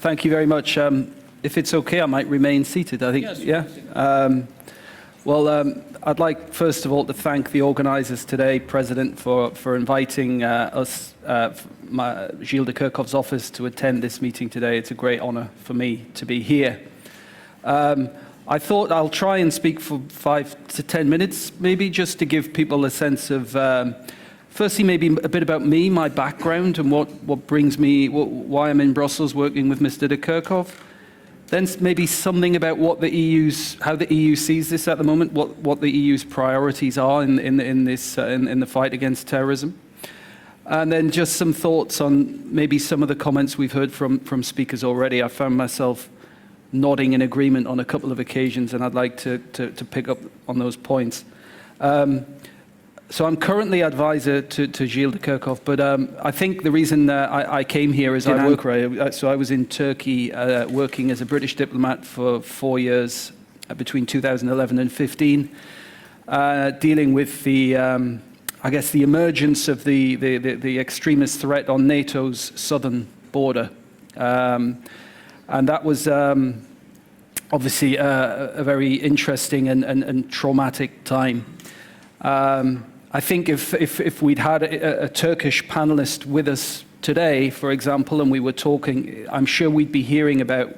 Thank you very much. If it's okay, I might remain seated. I think, yes, yeah. I'd like, first of all, to thank the organisers today, President, for inviting us, Gilles de Kerkhof's office, to attend this meeting today. It's a great honour for me to be here. I thought I'll try and speak for 5 to 10 minutes, maybe, just to give people a sense of, firstly, maybe a bit about me, my background, and what brings me, why I'm in Brussels working with Mr. de Kerkhof. Then maybe something about what how the EU sees this at the moment, what the EU's priorities are in the fight against terrorism. And then just some thoughts on maybe some of the comments we've heard from speakers already. I found myself nodding in agreement on a couple of occasions, and I'd like to pick up on those points. So I'm currently advisor to Gilles de Kerkhof, but I think the reason I came here is so I was in Turkey working as a British diplomat for 4 years between 2011 and 15, dealing with the, I guess, the emergence of the extremist threat on NATO's southern border. And that was obviously a very interesting and traumatic time. I think if we'd had a Turkish panelist with us today, for example, and we were talking, I'm sure we'd be hearing about,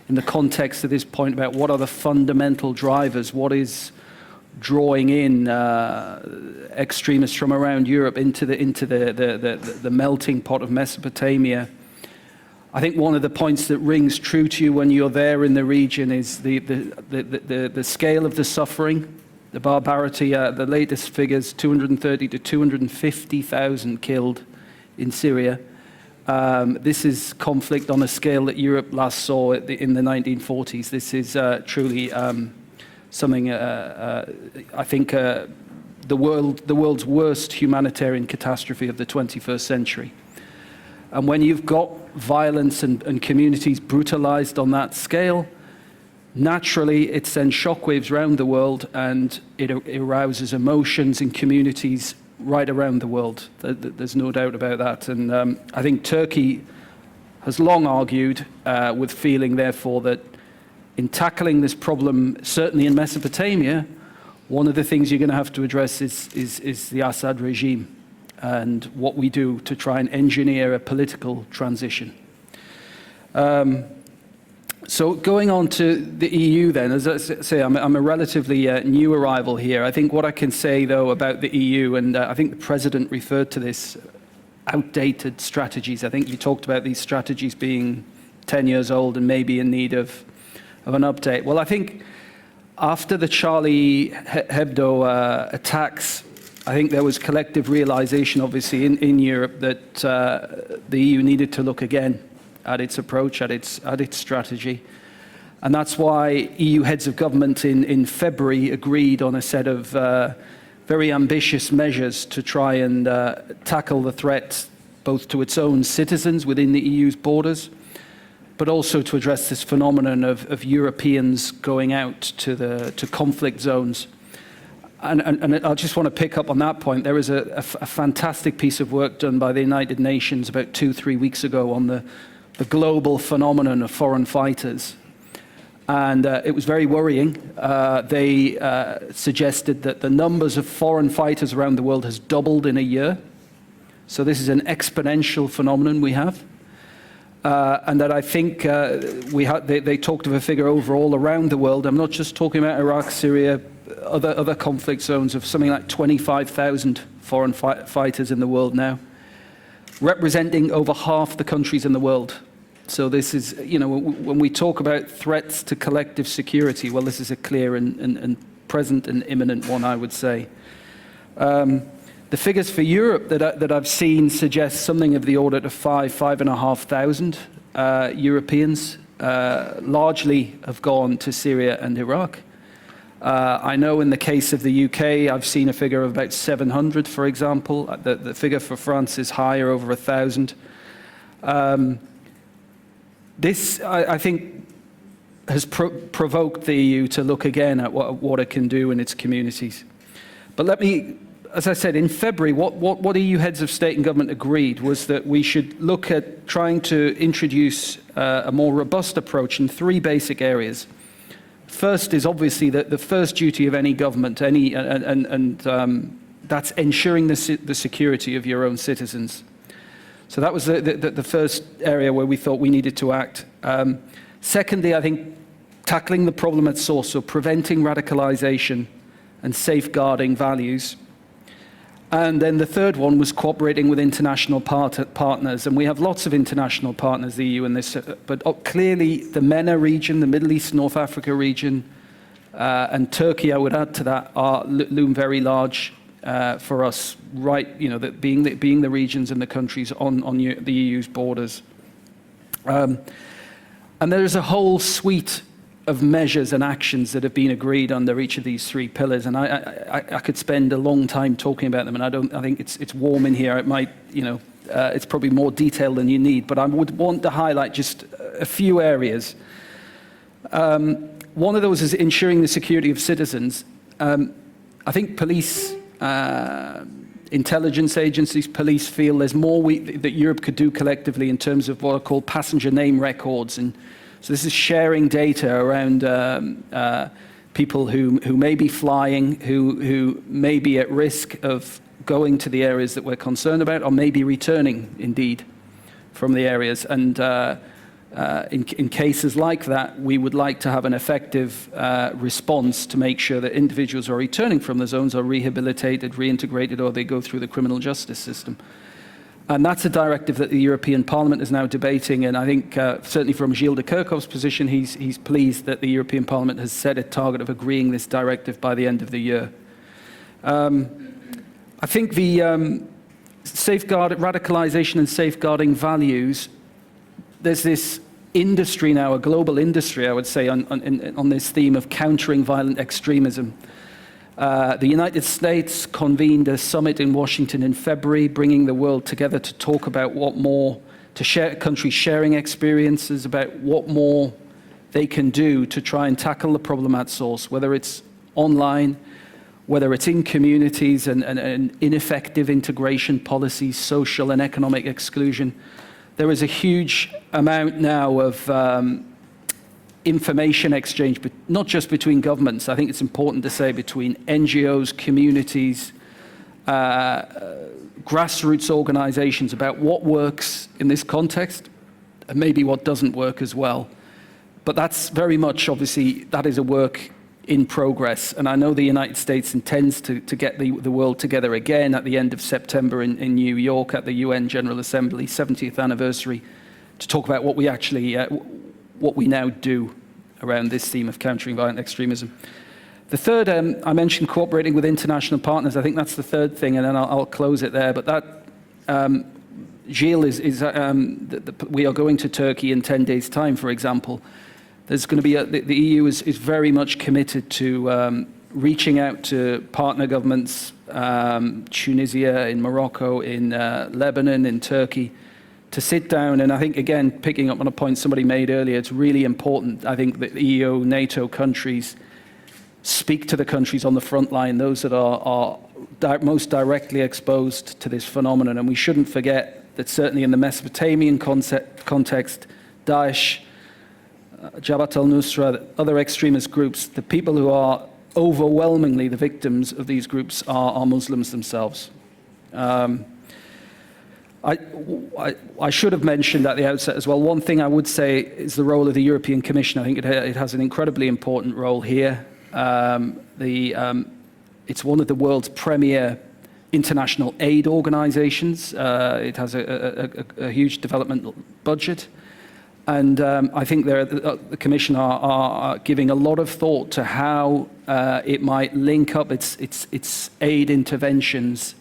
in the context of this point, about what are the fundamental drivers, what is drawing in extremists from around Europe into the melting pot of Mesopotamia. I think one of the points that rings true to you when you're there in the region is the scale of the suffering, the barbarity. The latest figures, 230 to 250,000 killed in Syria. This is conflict on a scale that Europe last saw in the 1940s. This is truly something, I think, the world's worst humanitarian catastrophe of the 21st century. And when you've got violence and communities brutalized on that scale, naturally it sends shockwaves around the world, and it arouses emotions in communities right around the world. There's no doubt about that. And I think Turkey has long argued with feeling, therefore, that in tackling this problem, certainly in Mesopotamia, one of the things you're going to have to address is the Assad regime and what we do to try and engineer a political transition. So going on to the EU then, as I say, I'm a relatively new arrival here. I think what I can say, though, about the EU, and I think the President referred to this, outdated strategies. I think you talked about these strategies being 10 years old and maybe in need of an update. Well, I think after the Charlie Hebdo attacks, I think there was collective realization, obviously, in Europe that the EU needed to look again at its approach, at its strategy. And that's why EU heads of government in February agreed on a set of very ambitious measures to try and tackle the threat both to its own citizens within the EU's borders, but also to address this phenomenon of Europeans going out to conflict zones. And I just want to pick up on that point. There was a fantastic piece of work done by the United Nations about 2-3 weeks ago on the global phenomenon of foreign fighters. And it was very worrying. They suggested that the numbers of foreign fighters around the world has doubled in a year. So this is an exponential phenomenon we have. And that I think they talked of a figure overall around the world. I'm not just talking about Iraq, Syria, other conflict zones, of something like 25,000 foreign fighters in the world now, representing over half the countries in the world. So this is, when we talk about threats to collective security, well, this is a clear and present and imminent one, I would say. The figures for Europe that I've seen suggest something of the order of 5,500 Europeans, largely have gone to Syria and Iraq. I know in the case of the UK, I've seen a figure of about 700, for example. The figure for France is higher, over 1,000. This, I think, has provoked the EU to look again at what it can do in its communities. But let me, as I said, in February, what EU heads of state and government agreed was that we should look at trying to introduce a more robust approach in three basic areas. First is obviously the first duty of any government, that's ensuring the security of your own citizens. So that was the first area where we thought we needed to act. Secondly, I think tackling the problem at source, so preventing radicalization and safeguarding values. And then the third one was cooperating with international partners. And we have lots of international partners, the EU in this, but clearly the MENA region, the Middle East, North Africa region, and Turkey, I would add to that, loom very large for us, right, being the regions and the countries on the EU's borders. And there is a whole suite of measures and actions that have been agreed under each of these three pillars, and I could spend a long time talking about them, and I think it's warm in here. It might, it's probably more detail than you need, but I would want to highlight just a few areas. One of those is ensuring the security of citizens. I think police, intelligence agencies, police feel there's more that Europe could do collectively in terms of what are called passenger name records. And so this is sharing data around people who may be flying, who may be at risk of going to the areas that we're concerned about, or maybe returning, indeed, from the areas. And in cases like that, we would like to have an effective response to make sure that individuals who are returning from the zones are rehabilitated, reintegrated, or they go through the criminal justice system. And that's a directive that the European Parliament is now debating, and I think certainly from Gilles de Kerchof's position, he's pleased that the European Parliament has set a target of agreeing this directive by the end of the year. I think the radicalization and safeguarding values, there's this industry now, a global industry, I would say, on this theme of countering violent extremism. The United States convened a summit in Washington in February, bringing the world together to talk about what more, to share countries sharing experiences about what more they can do to try and tackle the problem at source, whether it's online, whether it's in communities and ineffective integration policies, social and economic exclusion. There is a huge amount now of information exchange, but not just between governments. I think it's important to say between NGOs, communities, grassroots organizations about what works in this context and maybe what doesn't work as well. But that's very much, obviously, that is a work in progress. And I know the United States intends to get the world together again at the end of September in New York at the UN General Assembly, 70th anniversary, to talk about what we actually, what we now do around this theme of countering violent extremism. The third, I mentioned cooperating with international partners. I think that's the third thing, and then I'll close it there. But that, Gilles, we are going to Turkey in 10 days' time, for example. There's going to be, the EU is very much committed to reaching out to partner governments, Tunisia, in Morocco, in Lebanon, in Turkey, to sit down, and I think, again, picking up on a point somebody made earlier, it's really important, I think, that the EU, NATO countries speak to the countries on the front line, those that are most directly exposed to this phenomenon. And we shouldn't forget that certainly in the Mesopotamian context, Daesh, Jabhat al-Nusra, other extremist groups, the people who are overwhelmingly the victims of these groups are Muslims themselves. I should have mentioned at the outset as well, one thing I would say is the role of the European Commission. I think it has an incredibly important role here. It's one of the world's premier international aid organizations. It has a huge development budget. And I think the Commission are giving a lot of thought to how it might link up its aid interventions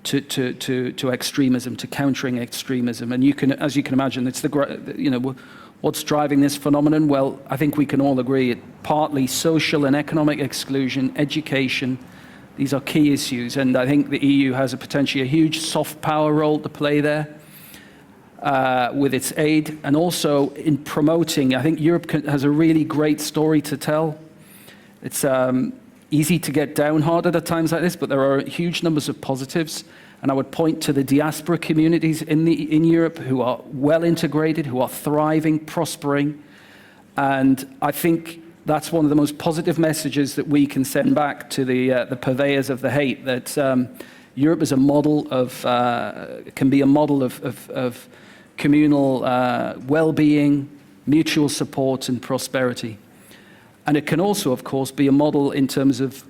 to extremism, to countering extremism. And as you can imagine, it's what's driving this phenomenon? Well, I think we can all agree it partly social and economic exclusion, education. These are key issues, and I think the EU has potentially a huge soft power role to play there. With its aid, and also in promoting. I think Europe has a really great story to tell. It's, easy to get downhearted at times like this, but there are huge numbers of positives. And I would point to the diaspora communities in Europe who are well integrated, who are thriving, prospering. And I think that's one of the most positive messages that we can send back to the purveyors of the hate, that Europe is a model of, can be a model of communal well-being, mutual support and prosperity. And it can also, of course, be a model in terms of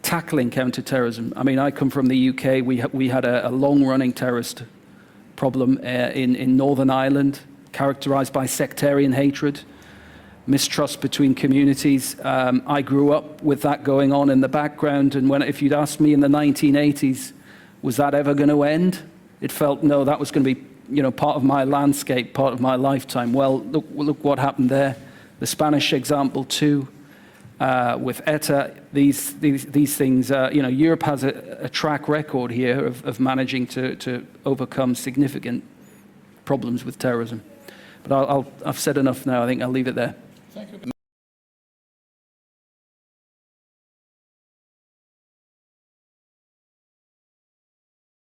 tackling counter-terrorism. I mean, I come from the UK. We had a long-running terrorist problem in Northern Ireland, characterized by sectarian hatred, mistrust between communities. I grew up with that going on in the background, and if you'd asked me in the 1980s, was that ever going to end? It felt, no, that was going to be part of my landscape, part of my lifetime. Well, look what happened there. The Spanish example too, with ETA, these things, Europe has a track record here of managing to overcome significant problems with terrorism. But I've said enough now. I think I'll leave it there. Thank you.